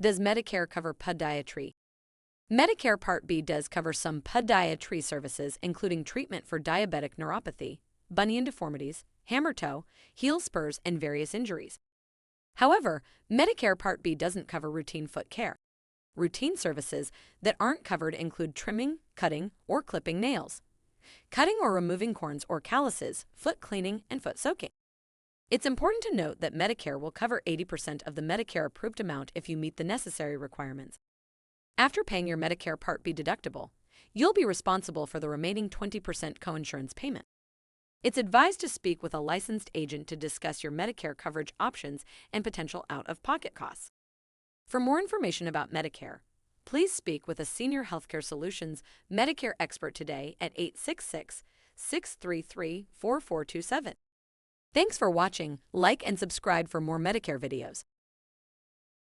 Does Medicare cover podiatry? Medicare Part B does cover some podiatry services, including treatment for diabetic neuropathy, bunion deformities, hammer toe, heel spurs, and various injuries. However, Medicare Part B doesn't cover routine foot care. Routine services that aren't covered include trimming, cutting, or clipping nails, cutting or removing corns or calluses, foot cleaning, and foot soaking. It's important to note that Medicare will cover 80% of the Medicare-approved amount if you meet the necessary requirements. After paying your Medicare Part B deductible, you'll be responsible for the remaining 20% coinsurance payment. It's advised to speak with a licensed agent to discuss your Medicare coverage options and potential out-of-pocket costs. For more information about Medicare, please speak with a Senior Healthcare Solutions Medicare expert today at 866-633-4427. Thanks for watching. Like and subscribe for more Medicare videos.